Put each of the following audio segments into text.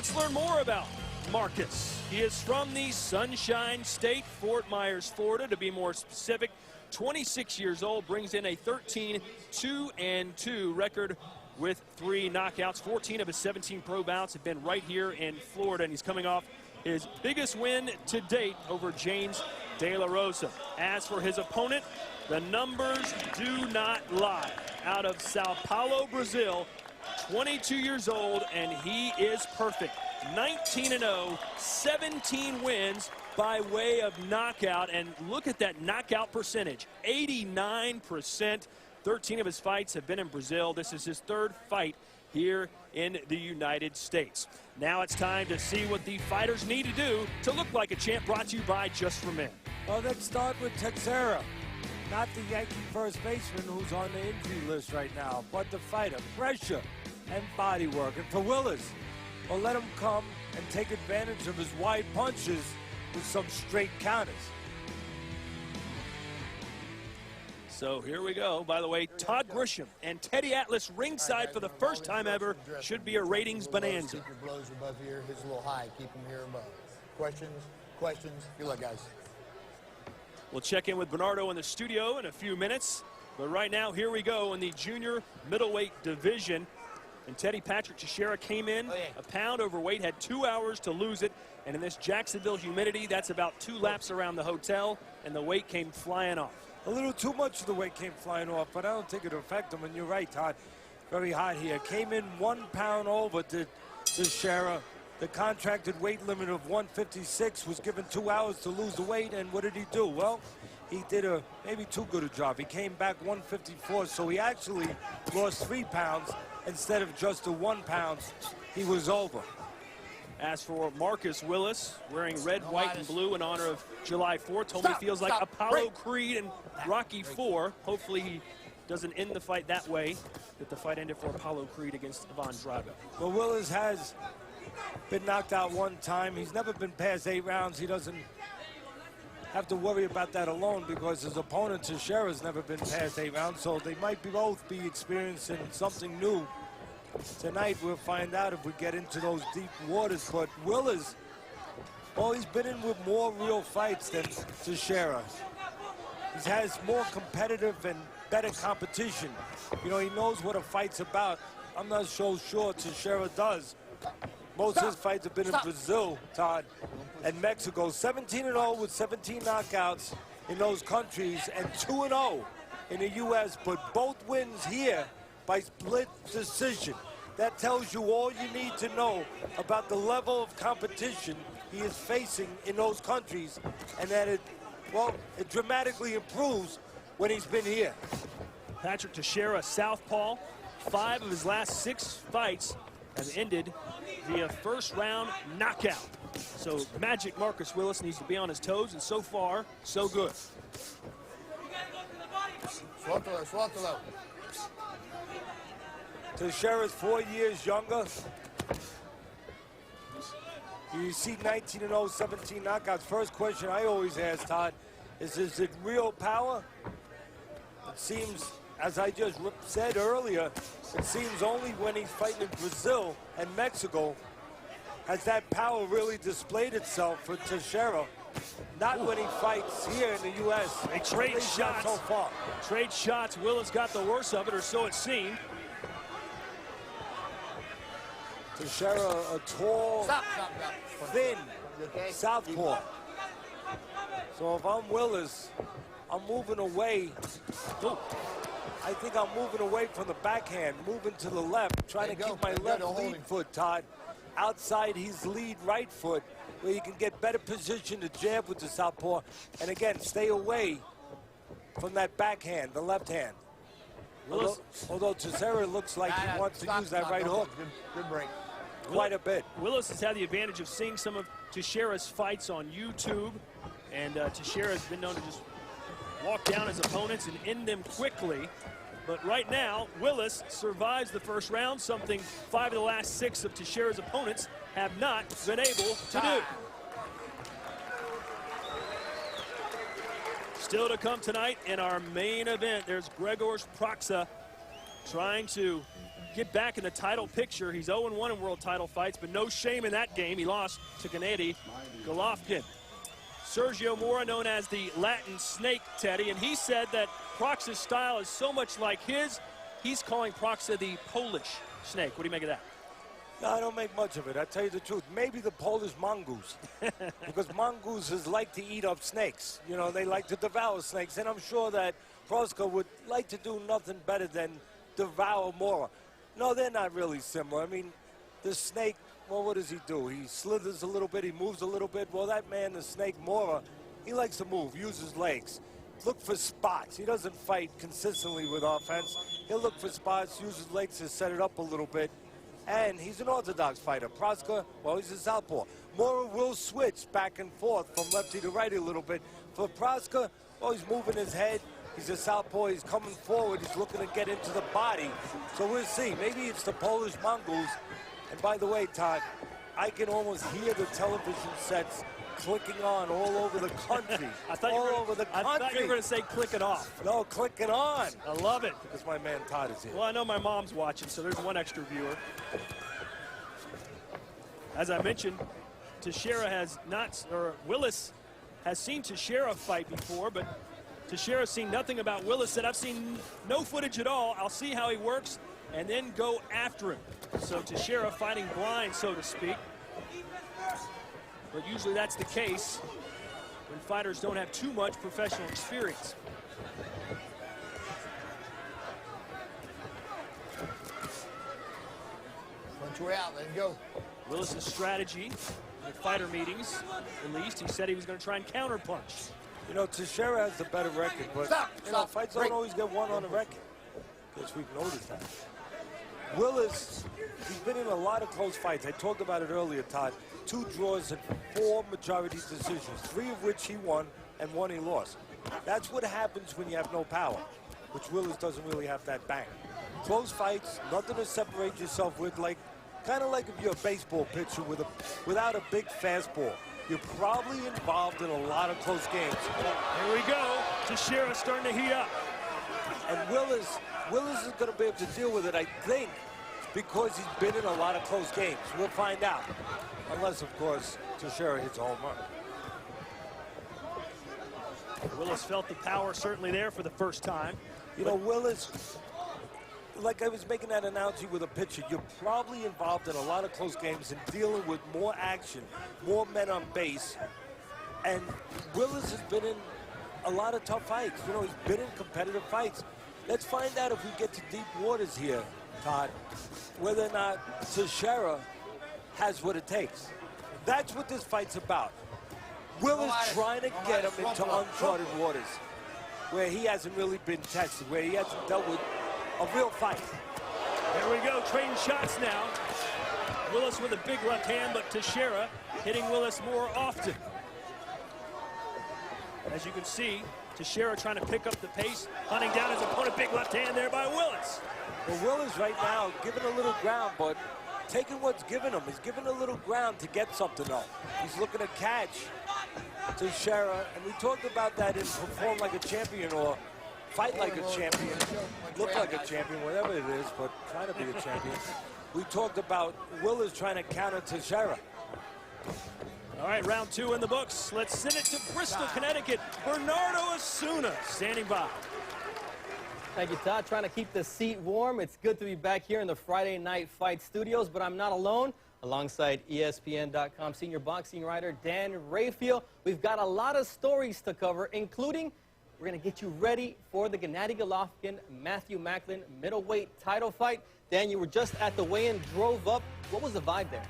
Let's learn more about Marcus. He is from the Sunshine State, Fort Myers, Florida, to be more specific. 26 years old, brings in a 13-2-2 record with 3 knockouts. 14 of his 17 pro bouts have been right here in Florida, and he's coming off his biggest win to date over James De La Rosa. As for his opponent, the numbers do not lie. Out of Sao Paulo, Brazil, 22 years old, and he is perfect. 19-0, 17 wins by way of knockout, and look at that knockout percentage, 89%. 13 of his fights have been in Brazil. This is his 3rd fight here in the United States. Now it's time to see what the fighters need to do to look like a champ, brought to you by Just for Men. Well, let's start with Teixeira. Not the Yankee first baseman who's on the injury list right now, but the fighter. Pressure and body work. And for Willis, well, let him come and take advantage of his wide punches with some straight counters. So here we go. By the way, Todd Grisham and Teddy Atlas ringside for the first time ever. Should be a ratings bonanza. Keep your blows above here. His a little high. Keep them here above. Questions? Questions? Good luck, guys. We'll check in with Bernardo in the studio in a few minutes. But right now, here we go in the junior middleweight division. And Teddy Patrick Teixeira came in a pound overweight, had 2 hours to lose it. And in this Jacksonville humidity, that's about 2 laps around the hotel, and the weight came flying off. A little too much of the weight came flying off, but I don't think it'll affect him. And you're right, Todd. Very hot here. Came in 1 pound over to Teixeira. The contracted weight limit of 156 was given 2 hours to lose the weight, and what did he do? Well, he did a maybe too good a job. He came back 154, so he actually lost 3 pounds instead of just the 1 pound he was over. As for Marcus Willis, wearing red, white, and blue in honor of July 4th, told me feels like Apollo Creed and Rocky IV. Hopefully he doesn't end the fight that way, that the fight ended for Apollo Creed against Ivan Drago. Well, Willis has been knocked out 1 time. He's never been past 8 rounds. He doesn't have to worry about that alone because his opponent, Teixeira's never been past 8 rounds, so they might both be experiencing something new. Tonight we'll find out if we get into those deep waters. But Willis, well, he's been in with more real fights than Teixeira. He has more competitive and better competition. You know, he knows what a fight's about. I'm not so sure Teixeira does. Most of his fights have been in Brazil, Todd, and Mexico. 17-0 with 17 knockouts in those countries, and 2-0 in the U.S., but both wins here by split decision. That tells you all you need to know about the level of competition he is facing in those countries, and that it dramatically improves when he's been here. Patrick Teixeira, southpaw. 5 of his last 6 fights have ended via first-round knockout. So Magic Marcus Willis needs to be on his toes, and so far, so good. Suéltalo. Teixeira's 4 years younger. You see 19-0, 17 knockouts. First question I always ask, Todd, is it real power? It seems, as I just said earlier, it seems only when he's fighting in Brazil and Mexico has that power really displayed itself for Teixeira. Not when he fights here in the U.S. They trade shots. So far. Trade shots. Willis got the worst of it, or so it seemed. Teixeira, a tall, thin southpaw. So if I'm Willis, I'm moving away. I think I'm moving away from the backhand, moving to the left, trying to keep my left lead foot, Todd, outside his lead right foot, where you can get better position to jab with the southpaw. And again, stay away from that backhand, the left hand. Although Teixeira looks like he wants to use that right hook. Good break. Quite a bit. Willis has had the advantage of seeing some of Teixeira's fights on YouTube, and Teixeira has been known to just walk down his opponents and end them quickly. But right now, Willis survives the first round, something 5 of the last 6 of Teixeira's opponents have not been able to do. Still to come tonight in our main event, there's Grzegorz Proksa trying to get back in the title picture. He's 0-1 in world title fights, but no shame in that game. He lost to Gennady Golovkin. Sergio Mora, known as the Latin Snake, Teddy, and he said that Proxa's style is so much like his, he's calling Proxa the Polish Snake. What do you make of that? No, I don't make much of it. I tell you the truth. Maybe the Polish mongoose, because mongooses like to eat up snakes. You know, they like to devour snakes, and I'm sure that Proxa would like to do nothing better than devour Mora. No, they're not really similar. I mean, the snake, well, what does he do? He slithers a little bit, he moves a little bit. Well, that man, the snake Mora, he likes to move, use his legs. Look for spots. He doesn't fight consistently with offense. He'll look for spots, use his legs to set it up a little bit. And he's an orthodox fighter. Proxa, well, he's a southpaw. Mora will switch back and forth from lefty to righty a little bit. For Proxa, well, he's moving his head. He's a southpaw. He's coming forward. He's looking to get into the body. So we'll see. Maybe it's the Polish mongoose. And by the way, Todd, I can almost hear the television sets clicking on all over the country. I thought you were going to say clicking off. No, clicking on. I love it. Because my man Todd is here. Well, I know my mom's watching, so there's one extra viewer. As I mentioned, Teixeira has not, or Willis has seen Teixeira fight before, but Teixeira's seen nothing about Willis. Said, I've seen no footage at all. I'll see how he works and then go after him. So Teixeira fighting blind, so to speak. But usually that's the case when fighters don't have too much professional experience. Punch way out, let him go. Willis' strategy in the fighter meetings, at least, he said he was going to try and counterpunch. You know, Teixeira has the better record, but you know, fights don't always get one on the record. Guess we've noticed that. Willis, he's been in a lot of close fights. I talked about it earlier, Todd. 2 draws and 4 majority decisions, 3 of which he won and 1 he lost. That's what happens when you have no power, which Willis doesn't really have that bang. Close fights, nothing to separate yourself with, like kind of like if you're a baseball pitcher without a big fastball. You're probably involved in a lot of close games. Here we go. Teixeira starting to heat up. And Willis is going to be able to deal with it, I think, because he's been in a lot of close games. We'll find out. Unless, of course, Teixeira hits a home run. Willis felt the power certainly there for the first time. You know, Willis, like I was making that analogy with a pitcher, you're probably involved in a lot of close games and dealing with more action, more men on base. And Willis has been in a lot of tough fights. You know, he's been in competitive fights. Let's find out if we get to deep waters here, Todd, whether or not Teixeira has what it takes. That's what this fight's about. Willis trying to get him into uncharted waters, where he hasn't really been tested, where he hasn't dealt with a real fight. There we go, trading shots now. Willis with a big left hand, but Teixeira hitting Willis more often. As you can see, Teixeira trying to pick up the pace, hunting down his opponent. Big left hand there by Willis. Well, Willis right now giving a little ground, but taking what's given him. He's giving a little ground to get something up. He's looking to catch Teixeira, and we talked about that in Perform Like a Champion or Fight Like a Champion, Look Like a Champion, whatever it is, but trying to be a champion. We talked about Willis trying to counter Teixeira. All right, round 2 in the books. Let's send it to Bristol, Connecticut. Bernardo Osuna standing by. Thank you, Todd. Trying to keep the seat warm. It's good to be back here in the Friday Night Fight studios, but I'm not alone. Alongside ESPN.com senior boxing writer Dan Rayfield, we've got a lot of stories to cover, including we're going to get you ready for the Gennady Golovkin-Matthew Macklin middleweight title fight. Dan, you were just at the weigh-in, drove up. What was the vibe there?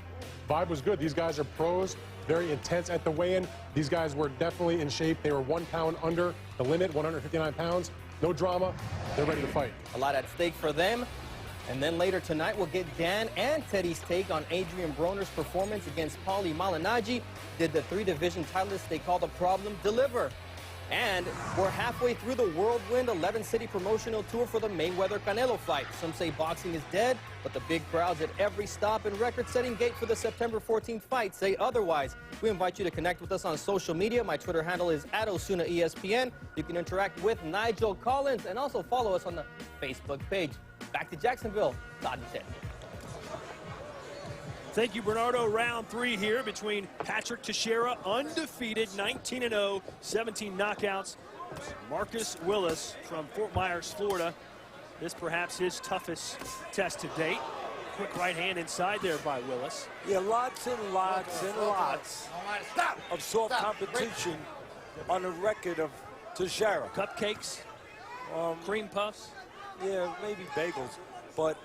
Vibe was good. These guys are pros, very intense at the weigh-in. These guys were definitely in shape. They were 1 pound under the limit, 159 pounds. No drama. They're ready to fight. A lot at stake for them. And then later tonight, we'll get Dan and Teddy's take on Adrian Broner's performance against Paulie Malignaggi. Did the 3-division titleist they call the problem deliver? And we're halfway through the whirlwind 11-city promotional tour for the Mayweather-Canelo fight. Some say boxing is dead, but the big crowds at every stop and record-setting gate for the September 14th fight say otherwise. We invite you to connect with us on social media. My Twitter handle is @OsunaESPN. You can interact with Nigel Collins and also follow us on the Facebook page. Back to Jacksonville, Todd and Ted. Thank you, Bernardo. Round 3 here between Patrick Teixeira, undefeated, 19-0, 17 knockouts. Marcus Willis from Fort Myers, Florida. This perhaps his toughest test to date. Quick right hand inside there by Willis. Yeah, lots and lots and lots of soft competition on the record of Teixeira. Cupcakes, cream puffs. Yeah, maybe bagels. But,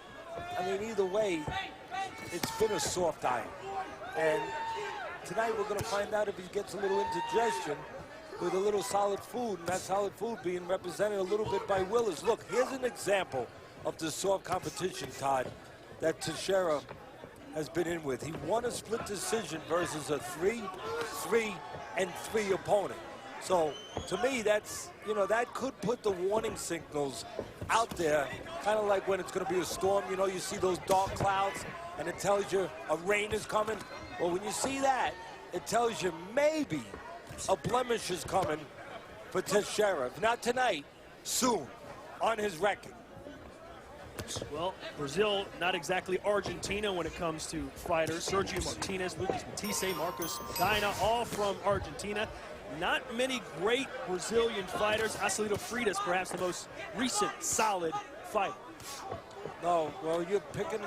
I mean, either way, it's been a soft iron. And tonight we're going to find out if he gets a little indigestion with a little solid food, and that solid food being represented a little bit by Willis. Look, here's an example of the soft competition, Todd, that Teixeira has been in with. He won a split decision versus a 3-3-3 opponent. So, to me, that's, you know, that could put the warning signals out there, kind of like when it's going to be a storm. You know, you see those dark clouds, and it tells you a rain is coming. Well, when you see that, it tells you maybe a blemish is coming for Teixeira. If not tonight, soon, on his record. Well, Brazil, not exactly Argentina when it comes to fighters. Sergio Martinez, Lucas Matisse, Marcos Medina, all from Argentina. Not many great Brazilian fighters. Acelito Freitas, perhaps the most recent solid fighter. No, well, you're picking,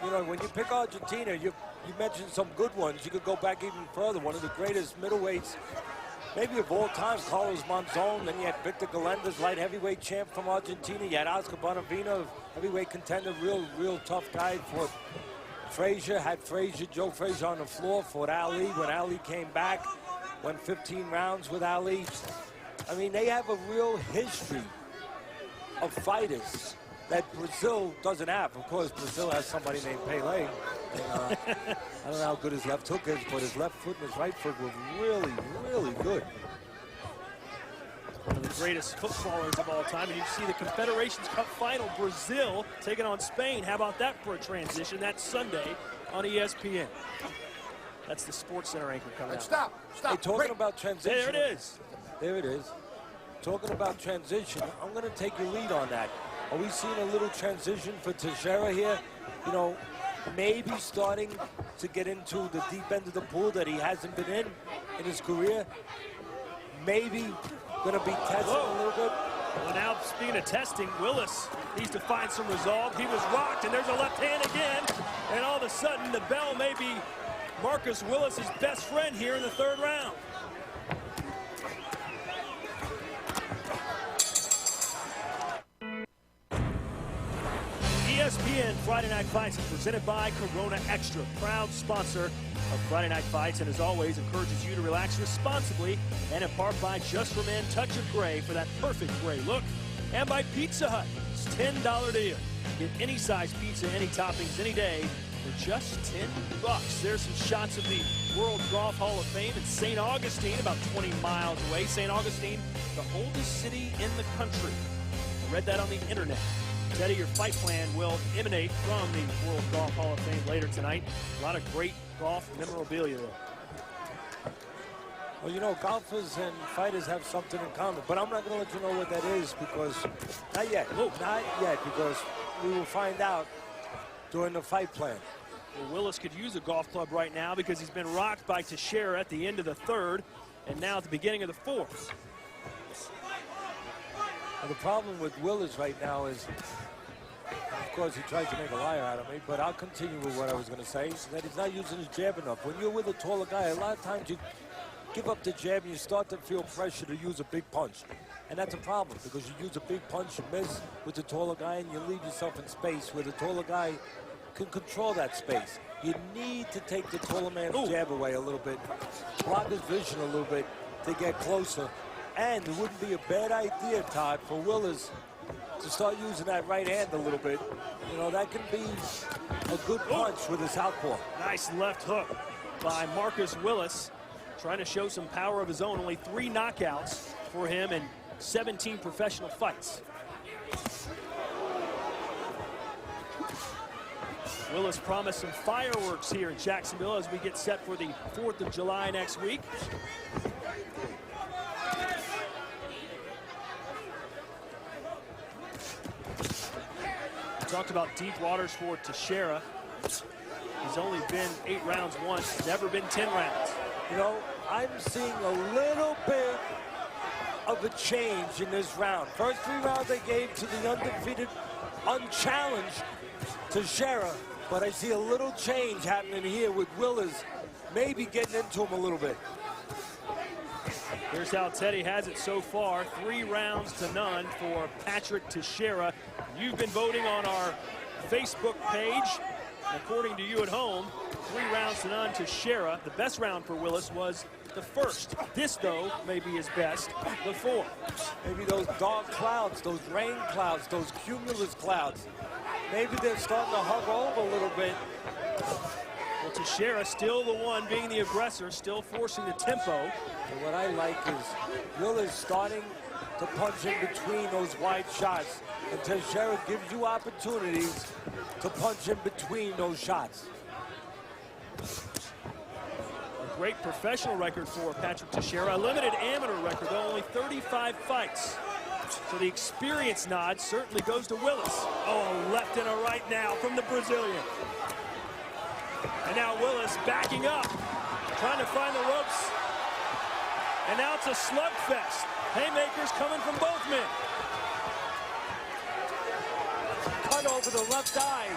you know, when you pick Argentina, you mentioned some good ones. You could go back even further. One of the greatest middleweights, maybe of all time, Carlos Monzon. Then you had Victor Gallendes, light heavyweight champ from Argentina. You had Oscar Bonavino, heavyweight contender, real tough guy. Fought Frazier, had Joe Frazier on the floor, fought Ali. When Ali came back, went 15 rounds with Ali. I mean, they have a real history of fighters that Brazil doesn't have. Of course, Brazil has somebody named Pelé. And, I don't know how good his left hook is, but his left foot and his right foot were really good. One of the greatest footballers of all time. And you see the Confederations Cup final, Brazil taking on Spain. How about that for a transition? That's Sunday on ESPN. That's the Sports Center anchor coming out. Stop. Hey, talking about transition. There it is. There it is. Talking about transition, I'm going to take your lead on that. Are we seeing a little transition for Teixeira here? You know, maybe starting to get into the deep end of the pool that he hasn't been in his career. Maybe going to be tested a little bit. Well, now, speaking of testing, Willis needs to find some resolve. He was rocked, and there's a left hand again. And all of a sudden, the bell may be Marcus Willis's best friend here in the 3rd round. ESPN Friday Night Fights is presented by Corona Extra, proud sponsor of Friday Night Fights, and as always encourages you to relax responsibly, and in part by Just for Men Touch of Gray for that perfect gray look, and by Pizza Hut. It's $10 deal. Get any size pizza, any toppings, any day for just $10. There's some shots of the World Golf Hall of Fame in St. Augustine, about 20 miles away. St. Augustine, the oldest city in the country. I read that on the internet. Teddy, your fight plan will emanate from the World Golf Hall of Fame later tonight. A lot of great golf memorabilia there. Well, you know, golfers and fighters have something in common, but I'm not going to let you know what that is because, not yet, because we will find out during the fight plan. Well, Willis could use a golf club right now because he's been rocked by Teixeira at the end of the 3rd and now at the beginning of the 4th. Well, the problem with Willis right now is, of course, he tries to make a liar out of me, but I'll continue with what I was going to say, that he's not using his jab enough. When you're with a taller guy, a lot of times you give up the jab and you start to feel pressure to use a big punch. And that's a problem because you use a big punch, you miss with the taller guy, and you leave yourself in space where the taller guy can control that space. You need to take the taller man's jab away a little bit, block his vision a little bit to get closer. And it wouldn't be a bad idea, Todd, for Willis to start using that right hand a little bit. You know, that can be a good punch with his southpaw. Nice left hook by Marcus Willis, trying to show some power of his own. Only 3 knockouts for him in 17 professional fights. Willis promised some fireworks here in Jacksonville as we get set for the 4th of July next week. talked about deep waters for Teixeira. He's only been 8 rounds once, never been 10 rounds. You know, I'm seeing a little bit of a change in this round. First 3 rounds they gave to the undefeated, unchallenged Teixeira, but I see a little change happening here with Willis maybe getting into him a little bit. Here's how Teddy has it so far, 3 rounds to none for Patrick Teixeira. You've been voting on our Facebook page. According to you at home, 3 rounds to none Teixeira. The best round for Willis was the first. This, though, may be his best, the 4th. Maybe those dark clouds, those rain clouds, those cumulus clouds, maybe they're starting to hover over a little bit. Well, Teixeira still the one being the aggressor, still forcing the tempo. And what I like is Willis starting to punch in between those wide shots. And Teixeira gives you opportunities to punch in between those shots. A great professional record for Patrick Teixeira. A limited amateur record, though, only 35 fights. So the experience nod certainly goes to Willis. Oh, a left and a right now from the Brazilian. And now Willis backing up, trying to find the ropes. And now it's a slugfest. Haymakers coming from both men. Cut over the left eye.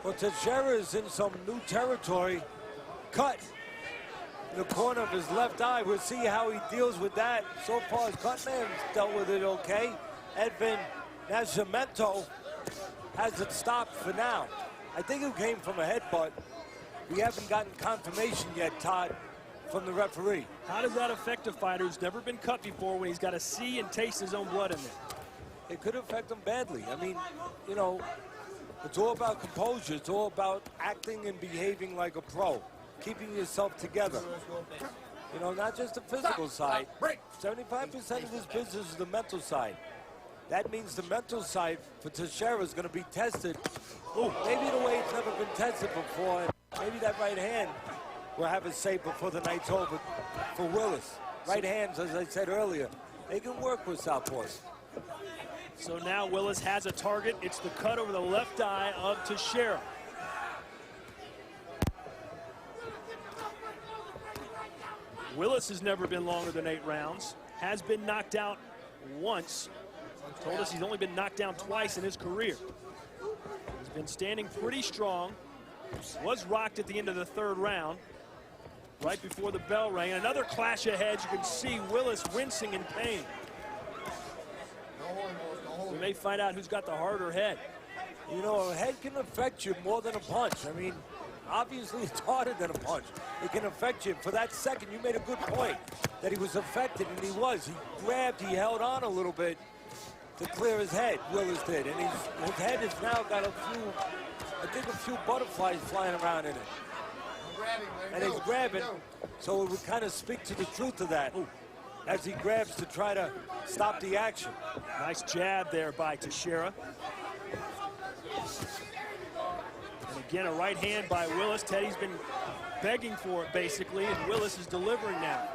Well, Teixeira is in some new territory. Cut in the corner of his left eye. We'll see how he deals with that. So far, his cutman's dealt with it okay. Edwin Nascimento has it stopped for now. I think it came from a headbutt. We haven't gotten confirmation yet, Todd, from the referee. How does that affect a fighter who's never been cut before when he's got to see and taste his own blood in there? It could affect him badly. I mean, you know, it's all about composure. It's all about acting and behaving like a pro, keeping yourself together. You know, not just the physical side. 75% of this business is the mental side. That means the mental side for Teixeira is going to be tested. Ooh, maybe in a way it's never been tested before. Maybe that right hand will have a say before the night's over for Willis. Right hands, as I said earlier, they can work with southpaws. So now Willis has a target. It's the cut over the left eye of Teixeira. Willis has never been longer than 8 rounds. Has been knocked out once. Told us he's only been knocked down twice in his career. He's been standing pretty strong. Was rocked at the end of the 3rd round, right before the bell rang. Another clash ahead. You can see Willis wincing in pain. We may find out who's got the harder head. You know, a head can affect you more than a punch. I mean, obviously it's harder than a punch. It can affect you. For that second, you made a good point that he was affected, and he was. He grabbed, he held on a little bit to clear his head, Willis did. And his head has now got a few butterflies flying around in it. And he's grabbing, so it would kind of speak to the truth of that. As he grabs to try to stop the action. Nice jab there by Teixeira. And again, a right hand by Willis. Teddy's been begging for it, basically, and Willis is delivering now.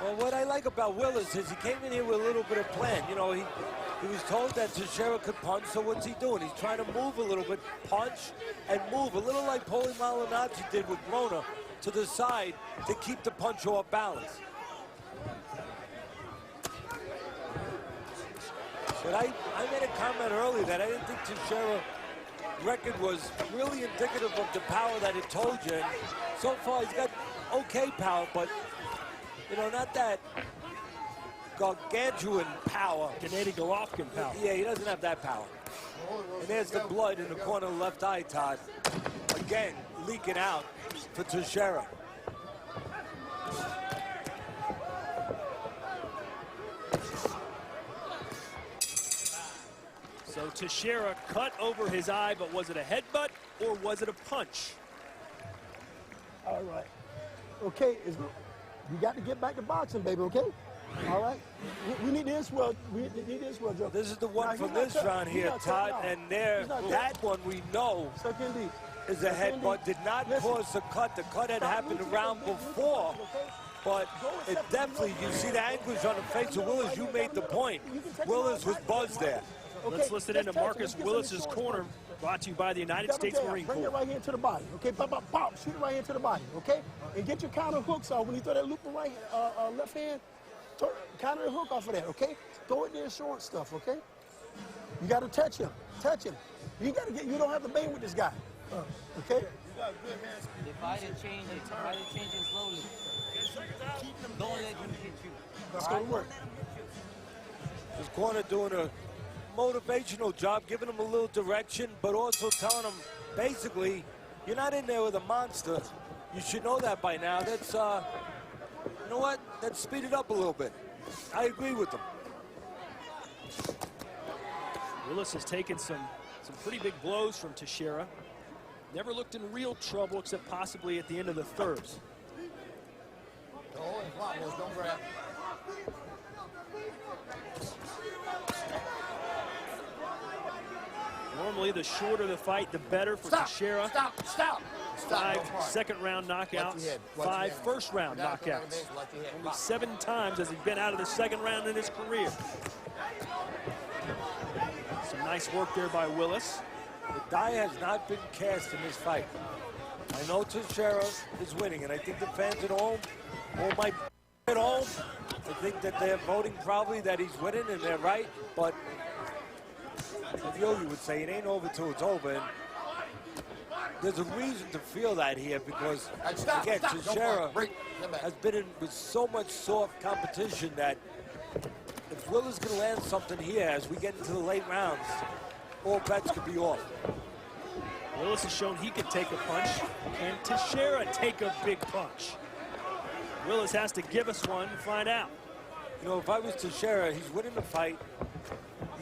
Well, what I like about Willis is he came in here with a little bit of plan. You know, he was told that Teixeira could punch, so what's he doing? He's trying to move a little bit, punch and move, a little like Paulie Malignaggi did with Broner, to the side to keep the punch off balance. But I made a comment earlier that I didn't think Teixeira's record was really indicative of the power that it told you. And so far, he's got okay power, but, you know, not that gargantuan power. Gennady Golovkin power. Yeah, he doesn't have that power. And there's the blood in the corner of the left eye, Todd. Again, leaking out for Teixeira. So Teixeira cut over his eye, but was it a headbutt or was it a punch? All right. Okay, you got to get back to boxing, baby, okay? All right? We need this well. We need this well, Joe. This is the one from this round here, Todd, and there, that one we know is a headbutt. Did not cause the cut. The cut had happened the round before but it definitely, you see the anguish on the face of Willis. You made the point. Willis was buzzed there. Let's listen into Marcus Willis's corner, brought to you by the United States Marine Corps. Bring it right here to the body, okay? Pop, pop, pop. Shoot it right here to the body, okay? And get your counter hooks off. When you throw that loop right, left hand, counter the hook off of that, okay? Throw it there short stuff, okay? You got to touch him. Touch him. You don't have to bang with this guy, okay? Divide and change it. Divide and change it slowly. Don't let him hit you. Let's go to work. His corner doing a motivational job, giving him a little direction, but also telling him, basically, you're not in there with a monster. You should know that by now. That's, you know what? Let's speed it up a little bit. I agree with him. Willis has taken some pretty big blows from Teixeira. Never looked in real trouble except possibly at the end of the thirds. Don't grab. Normally, the shorter the fight, the better for Teixeira. Stop. 5 second-round knockouts, 5 first-round knockouts. Only 7 times has he been out of the second round in his career. Some nice work there by Willis. The die has not been cast in this fight. I know Teixeira is winning, and I think the fans at home, or my at home, I think that they're voting probably that he's winning, and they're right, but as Yogi would say, it ain't over till it's over. And there's a reason to feel that here because, again, Teixeira has been in with so much soft competition that if Willis can land something here as we get into the late rounds, all bets could be off. Willis has shown he can take a punch. Can Teixeira take a big punch? Willis has to give us one and find out. You know, if I was Teixeira, he's winning the fight,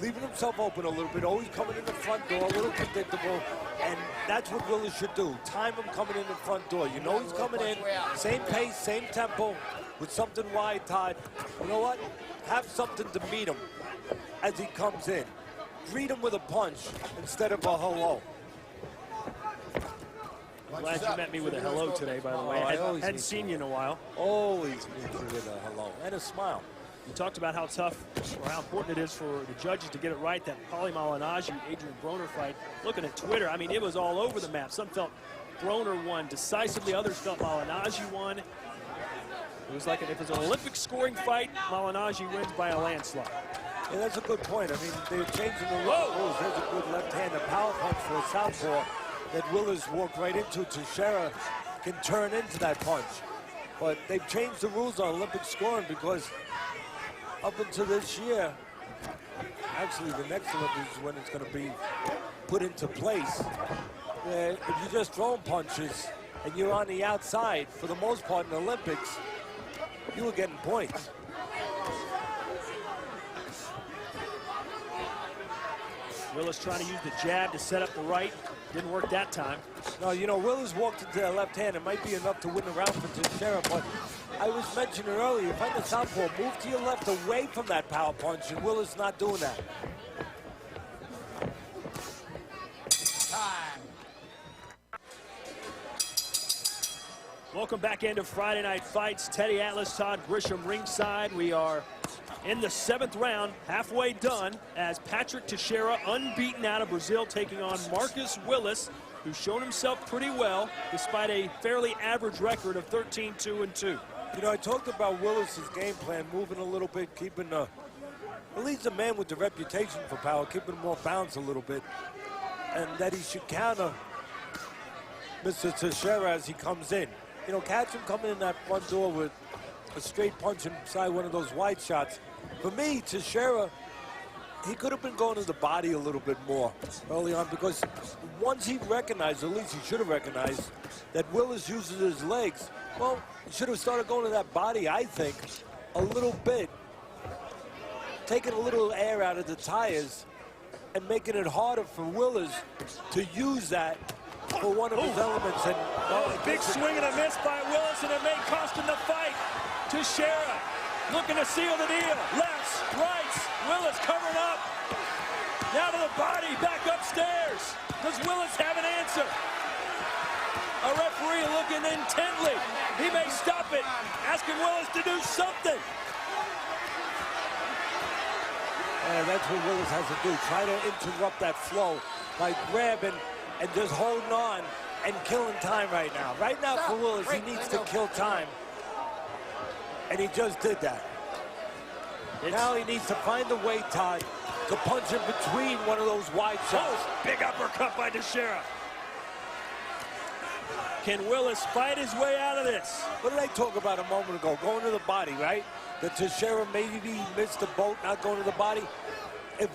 leaving himself open a little bit, always coming in the front door, a little predictable, and that's what Willis should do. Time him coming in the front door. You know he's coming in, same pace, same tempo, with something wide, Todd. You know what? Have something to meet him as he comes in. Greet him with a punch instead of a hello. I'm glad you met me with a hello today, by the way. I hadn't seen you in a while. Always meet you with a hello and a smile. You talked about how tough or how important it is for the judges to get it right, that Paulie Malignaggi, Adrian Broner fight. Looking at Twitter, I mean, it was all over the map. Some felt Broner won decisively, others felt Malignaggi won. It was like if it was an Olympic scoring fight, Malignaggi wins by a landslide. Yeah, that's a good point. I mean, they're changing the rules. There's a good left hand, a power punch for a southpaw that Willis walked right into. Teixeira can turn into that punch. But they've changed the rules on Olympic scoring because up until this year, actually the next Olympics is when it's going to be put into place. If you're just throwing punches and you're on the outside, for the most part in the Olympics, you were getting points. Willis trying to use the jab to set up the right. Didn't work that time. No, you know, Willis walked into that left hand. It might be enough to win the round for Teixeira, but I was mentioning earlier, you find the southpaw, move to your left away from that power punch, and Willis not doing that. Time. Welcome back into Friday Night Fights. Teddy Atlas, Todd Grisham ringside. We are in the 7th round, halfway done, as Patrick Teixeira, unbeaten out of Brazil, taking on Marcus Willis, who's shown himself pretty well, despite a fairly average record of 13-2-2. You know, I talked about Willis's game plan, moving a little bit, keeping at least a man with the reputation for power, keeping him off balance a little bit, and that he should counter Mr. Teixeira as he comes in. You know, catch him coming in that front door with a straight punch inside one of those wide shots. For me, Teixeira, he could have been going to the body a little bit more early on, because once he recognized, or at least he should have recognized, that Willis uses his legs, well, he should have started going to that body, I think, a little bit, taking a little air out of the tires and making it harder for Willis to use that for one of his elements. And big swing and a miss by Willis, and it may cost him the fight. Teixeira looking to seal the deal. Lefts, rights, Willis covering up. Now to the body, back upstairs. Does Willis have an answer? A referee looking intently. He may stop it, asking Willis to do something. Yeah, that's what Willis has to do. Try to interrupt that flow by grabbing and just holding on and killing time right now. Right now for Willis, he needs to kill time. And he just did that. Now he needs to find a way, Todd, to punch in between one of those wide shots. Big uppercut by Teixeira. Can Willis fight his way out of this? What did I talk about a moment ago? Going to the body, right? That Teixeira maybe missed the boat, not going to the body. If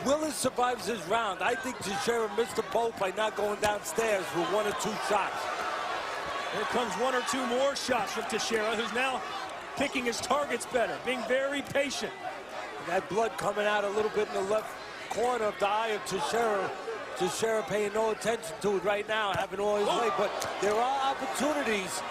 Willis survives his round, I think Teixeira missed the boat by not going downstairs with 1 or 2 shots. Here comes 1 or 2 more shots from Teixeira, who's now picking his targets better, being very patient. And that blood coming out a little bit in the left corner of the eye of Teixeira. Teixeira paying no attention to it right now, having all his way. But there are opportunities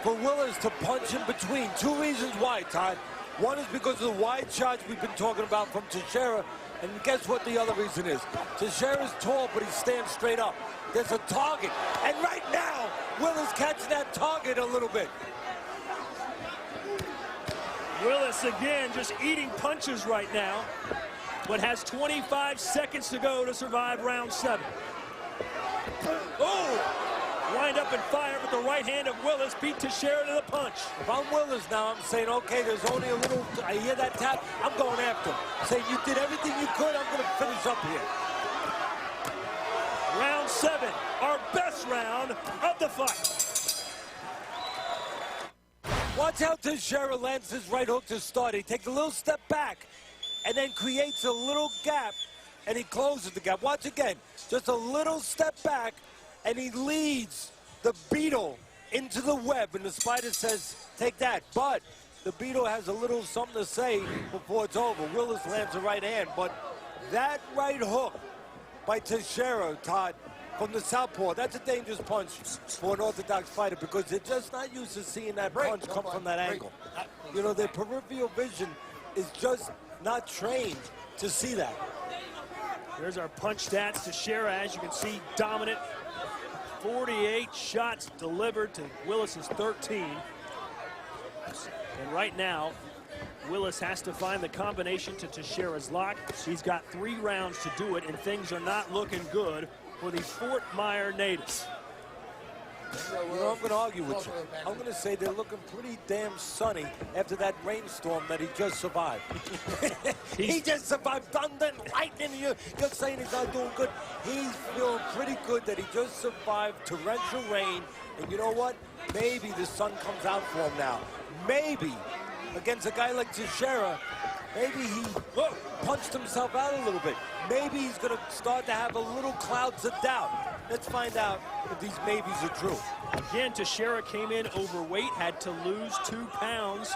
for Willis to punch in between. 2 reasons why, Todd. One is because of the wide shots we've been talking about from Teixeira. And guess what the other reason is? Teixeira's tall, but he stands straight up. There's a target. And right now, Willis catching that target a little bit. Willis again just eating punches right now, but has 25 seconds to go to survive round 7. Oh! Wind up and fire, but the right hand of Willis beat Teixeira to the punch. If I'm Willis now, I'm saying, okay, there's only a little, I hear that tap, I'm going after him. Saying you did everything you could, I'm gonna finish up here. Round 7, our best round of the fight. Watch how Teixeira lands his right hook to start. He takes a little step back and then creates a little gap and he closes the gap. Watch again, just a little step back and he leads the beetle into the web and the spider says, take that. But the beetle has a little something to say before it's over. Willis lands the right hand, but that right hook by Teixeira, Todd, from the southpaw, that's a dangerous punch for an orthodox fighter because they're just not used to seeing that punch come from that angle. You know, their peripheral vision is just not trained to see that. Here's our punch stats. Teixeira, as you can see, dominant. 48 shots delivered to Willis's 13. And right now, Willis has to find the combination to Teixeira's lock. He's got 3 rounds to do it, and things are not looking good for the Fort Myer natives. You know, I'm going to argue with you. I'm going to say they're looking pretty damn sunny after that rainstorm that he just survived. He just survived thunder and lightning. You're saying he's not doing good. He's feeling pretty good that he just survived torrential rain. And you know what? Maybe the sun comes out for him now. Maybe against a guy like Teixeira, maybe he punched himself out a little bit. Maybe he's going to start to have a little clouds of doubt. Let's find out if these maybes are true. Again, Teixeira came in overweight, had to lose 2 pounds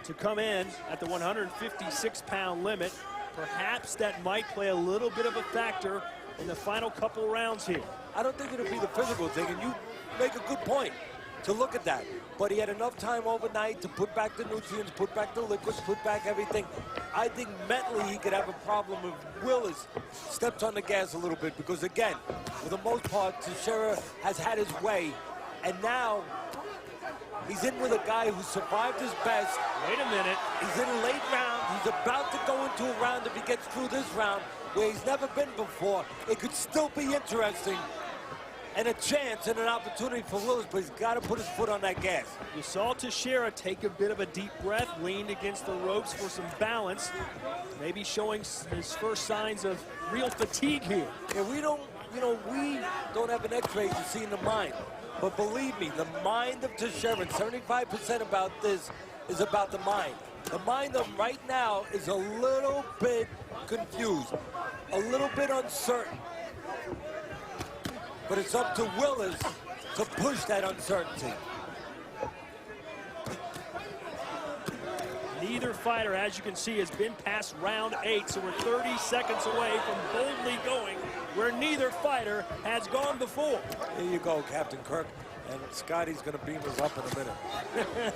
to come in at the 156-pound limit. Perhaps that might play a little bit of a factor in the final couple rounds here. I don't think it'll be the physical thing, and you make a good point to look at that. But he had enough time overnight to put back the nutrients, put back the liquids, put back everything. I think mentally he could have a problem if Willis steps on the gas a little bit because, again, for the most part, Teixeira has had his way. And now he's in with a guy who survived his best. Wait a minute. He's in a late round. He's about to go into a round if he gets through this round where he's never been before. It could still be interesting. And a chance and an opportunity for Willis, but he's got to put his foot on that gas. You saw Teixeira take a bit of a deep breath, leaned against the ropes for some balance, maybe showing his first signs of real fatigue here. Yeah, we don't have an X-ray to see in the mind, but believe me, the mind of Teixeira, and 75% about this is about the mind. The mind of him right now is a little bit confused, a little bit uncertain. But it's up to Willis to push that uncertainty. Neither fighter, as you can see, has been past round 8, so we're 30 seconds away from boldly going where neither fighter has gone before. Here you go, Captain Kirk. And Scotty's going to beam us up in a minute.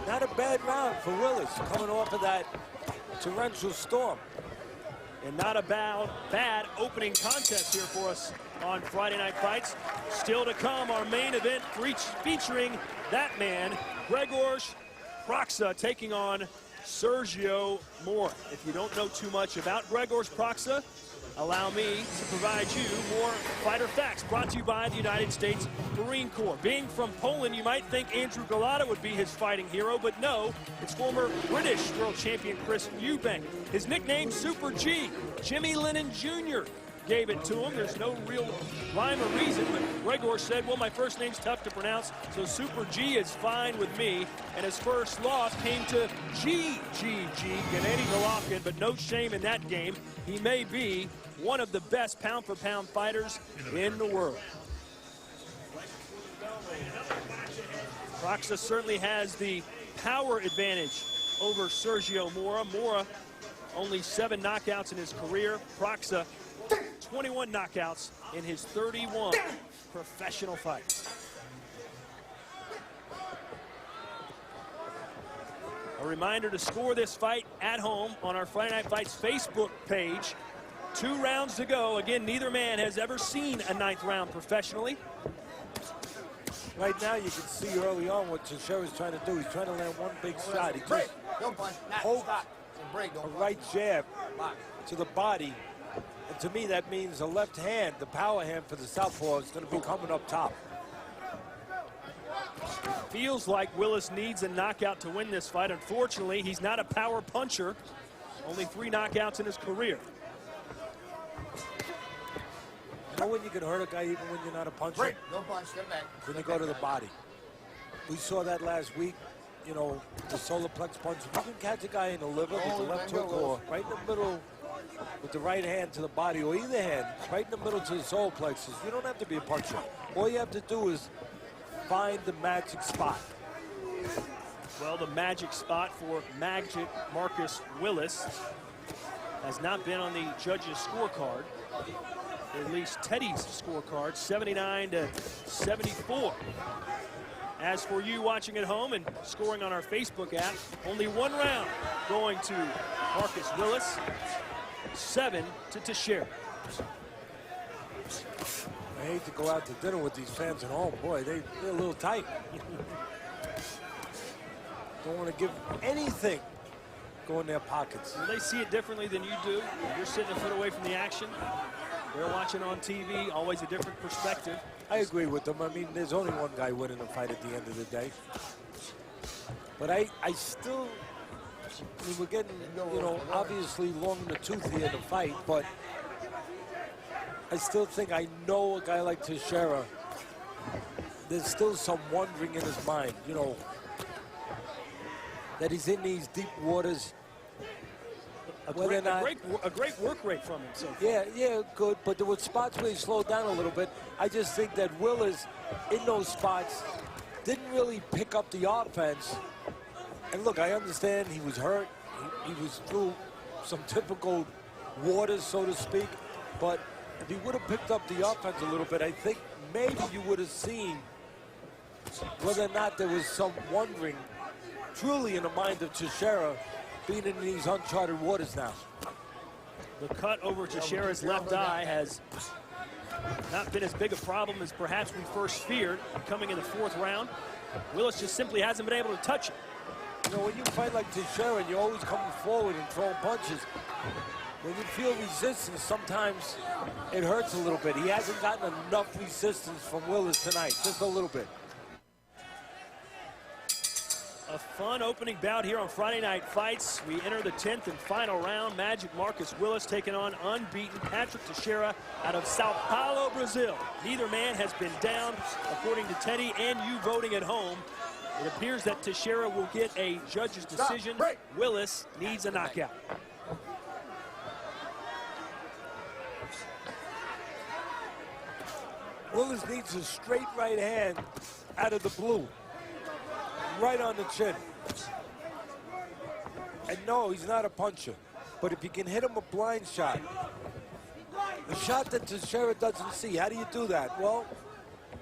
Not a bad round for Willis coming off of that torrential storm. And not a bad opening contest here for us on Friday Night Fights. Still to come, our main event featuring that man, Grzegorz Proksa, taking on Sergio Mora. If you don't know too much about Grzegorz Proksa, allow me to provide you more fighter facts, brought to you by the United States Marine Corps. Being from Poland, you might think Andrew Golota would be his fighting hero, but no, it's former British world champion Chris Eubank. His nickname, Super G. Jimmy Lennon Jr. gave it to him. There's no real rhyme or reason, but Grzegorz said, well, my first name's tough to pronounce, so Super G is fine with me. And his first loss came to Gennady Golovkin, but no shame in that game. He may be one of the best pound-for-pound fighters in the world. Proksa certainly has the power advantage over Sergio Mora. Mora, only 7 knockouts in his career. Proksa, 21 knockouts in his 31 professional fights. A reminder to score this fight at home on our Friday Night Fights Facebook page. 2 rounds to go. Again, neither man has ever seen a 9th round professionally. Right now, you can see early on what Teixeira's trying to do. He's trying to land one big shot. He just holds a right jab to the body. And to me, that means the left hand, the power hand for the southpaw, is going to be coming up top. Feels like Willis needs a knockout to win this fight. Unfortunately, he's not a power puncher. Only 3 knockouts in his career. You know when you can hurt a guy even when you're not a puncher? Don't punch, step back. When you go to the body. We saw that last week, you know, the solar plex punch. If you can catch a guy in the liver with the left hook or right in the middle with the right hand to the body, or either hand, right in the middle to the solar plexus, you don't have to be a puncher. All you have to do is find the magic spot. Well, the magic spot for Magic Marcus Willis has not been on the judges' scorecard. At least Teddy's scorecard, 79 to 74. As for you watching at home and scoring on our Facebook app, only 1 round going to Marcus Willis, 7 to Teixeira. I hate to go out to dinner with these fans at home. Boy, they're a little tight. Don't want to give anything go in their pockets. Well, they see it differently than you do. You're sitting a foot away from the action. They're watching on TV, always a different perspective. I agree with them. I mean, there's only one guy winning the fight at the end of the day. But I still, I mean, we're getting, you know, obviously long in the tooth here in the fight, but I still think I know a guy like Teixeira, there's still some wondering in his mind, you know, that he's in these deep waters. A great work rate from him so far. Yeah, good. But there were spots where he slowed down a little bit. I just think that Willis, in those spots, didn't really pick up the offense. And look, I understand he was hurt. He was through some typical waters, so to speak. But if he would have picked up the offense a little bit, I think maybe you would have seen whether or not there was some wondering truly in the mind of Teixeira, being in these uncharted waters now. The cut over Teixeira's left eye has not been as big a problem as perhaps we first feared coming in the 4th round. Willis just simply hasn't been able to touch it. You know, when you fight like Teixeira and you're always coming forward and throwing punches, when you feel resistance, sometimes it hurts a little bit. He hasn't gotten enough resistance from Willis tonight, just a little bit. A fun opening bout here on Friday Night Fights. We enter the 10th and final round. Magic Marcus Willis taking on unbeaten Patrick Teixeira out of Sao Paulo, Brazil. Neither man has been down, according to Teddy and you voting at home. It appears that Teixeira will get a judge's decision. Willis needs a knockout. Willis needs a straight right hand out of the blue. Right on the chin. And no, he's not a puncher. But if you can hit him a blind shot, a shot that Teixeira doesn't see, how do you do that? Well,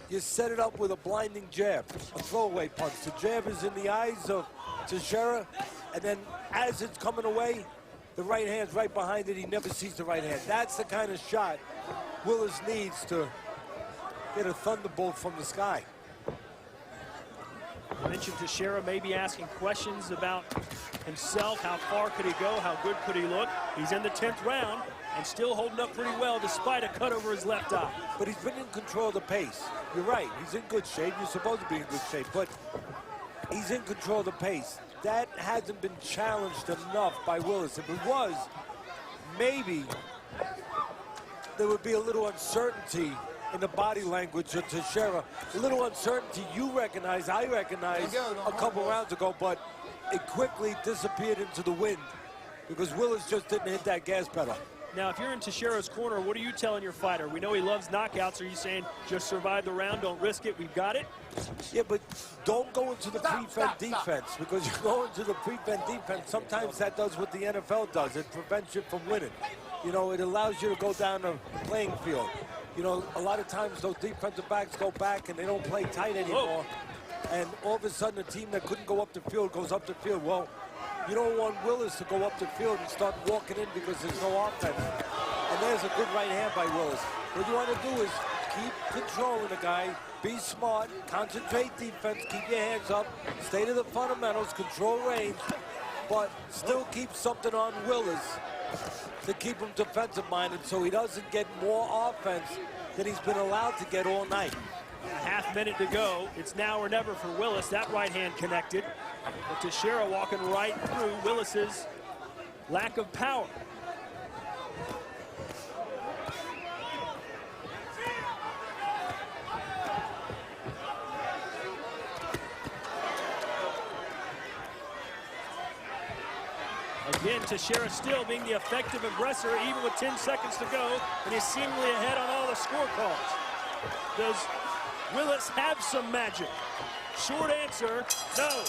you set it up with a blinding jab, a throwaway punch. The jab is in the eyes of Teixeira, and then as it's coming away, the right hand's right behind it. He never sees the right hand. That's the kind of shot Willis needs to get a thunderbolt from the sky. I mentioned Teixeira maybe asking questions about himself. How far could he go? How good could he look? He's in the 10th round and still holding up pretty well despite a cut over his left eye. But he's been in control of the pace. You're right. He's in good shape. You're supposed to be in good shape. But he's in control of the pace. That hasn't been challenged enough by Willis. If it was, maybe there would be a little uncertainty in the body language of Teixeira. A little uncertainty you recognize, I recognize a couple rounds ago, but it quickly disappeared into the wind because Willis just didn't hit that gas pedal. Now, if you're in Teixeira's corner, what are you telling your fighter? We know he loves knockouts. Are you saying just survive the round, don't risk it, we've got it? Yeah, but don't go into the prevent defense because you go into the prevent defense. Sometimes that does what the NFL does. It prevents you from winning. You know, it allows you to go down the playing field. You know, a lot of times those defensive backs go back and they don't play tight anymore. And all of a sudden a team that couldn't go up the field goes up the field. Well, you don't want Willis to go up the field and start walking in because there's no offense. And there's a good right hand by Willis. What you want to do is keep controlling the guy, be smart, concentrate defense, keep your hands up, stay to the fundamentals, control range, but still keep something on Willis to keep him defensive-minded so he doesn't get more offense than he's been allowed to get all night. A half minute to go. It's now or never for Willis. That right hand connected. But Teixeira walking right through Willis's lack of power. Again, Teixeira still being the effective aggressor even with 10 seconds to go, and he's seemingly ahead on all the score calls. Does Willis have some magic? Short answer, no.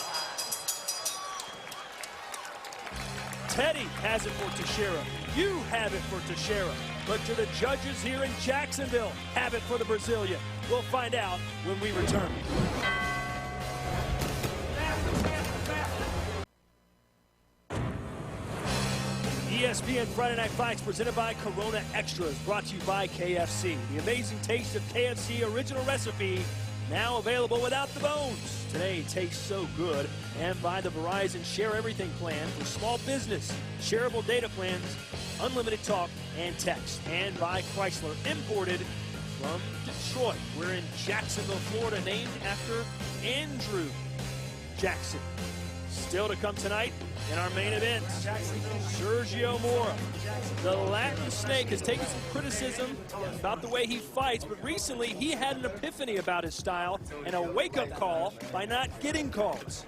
Teddy has it for Teixeira. You have it for Teixeira. But do the judges here in Jacksonville have it for the Brazilian? We'll find out when we return. ESPN Friday Night Fights presented by Corona Extras, brought to you by KFC. The amazing taste of KFC original recipe, now available without the bones. Today tastes so good. And by the Verizon Share Everything plan for small business, shareable data plans, unlimited talk and text. And by Chrysler, imported from Detroit. We're in Jacksonville, Florida, named after Andrew Jackson. Still to come tonight in our main event, Sergio Mora. The Latin Snake has taken some criticism about the way he fights, but recently he had an epiphany about his style and a wake-up call by not getting calls.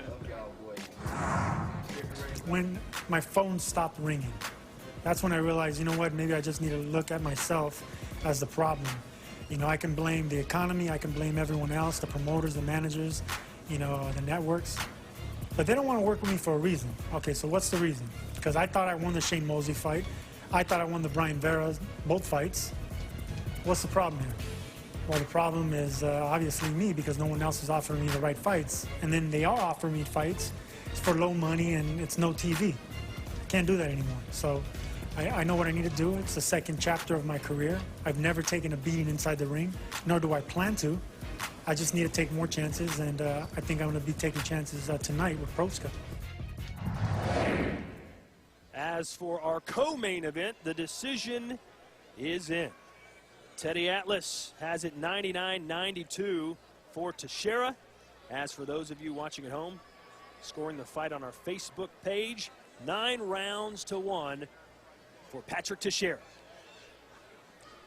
When my phone stopped ringing, that's when I realized, you know what, maybe I just need to look at myself as the problem. You know, I can blame the economy, I can blame everyone else, the promoters, the managers, you know, the networks. But they don't want to work with me for a reason. Okay, so what's the reason? Because I thought I won the Shane Mosley fight. I thought I won the Brian Vera, both fights. What's the problem here? Well, the problem is obviously me, because no one else is offering me the right fights. And then they are offering me fights for low money and it's no TV. I can't do that anymore. So I know what I need to do. It's the second chapter of my career. I've never taken a beating inside the ring, nor do I plan to. I just need to take more chances, and I think I'm going to be taking chances tonight with Proska. As for our co-main event, the decision is in. Teddy Atlas has it 99-92 for Teixeira. As for those of you watching at home, scoring the fight on our Facebook page, 9-1 for Patrick Teixeira.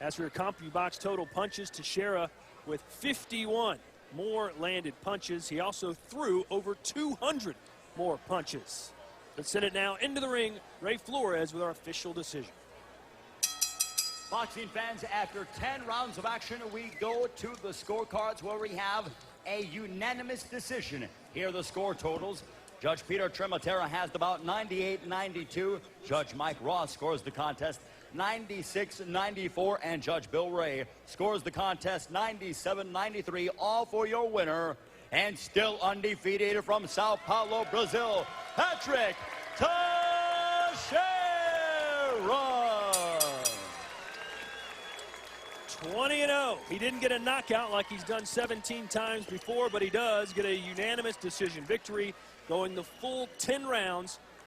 As for your CompuBox total punches, Teixeira with 51 more landed punches. He also threw over 200 more punches. Let's send it now into the ring. Ray Flores with our official decision. Boxing fans, after 10 rounds of action, we go to the scorecards where we have a unanimous decision. Here are the score totals. Judge Peter Trematera has the bout 98-92. Judge Mike Ross scores the contest 96-94, and Judge Bill Ray scores the contest 97-93, all for your winner, and still undefeated from Sao Paulo, Brazil, Patrick Teixeira. run. 20-0. He didn't get a knockout like he's done 17 times before, but he does get a unanimous decision victory, going the full 10 rounds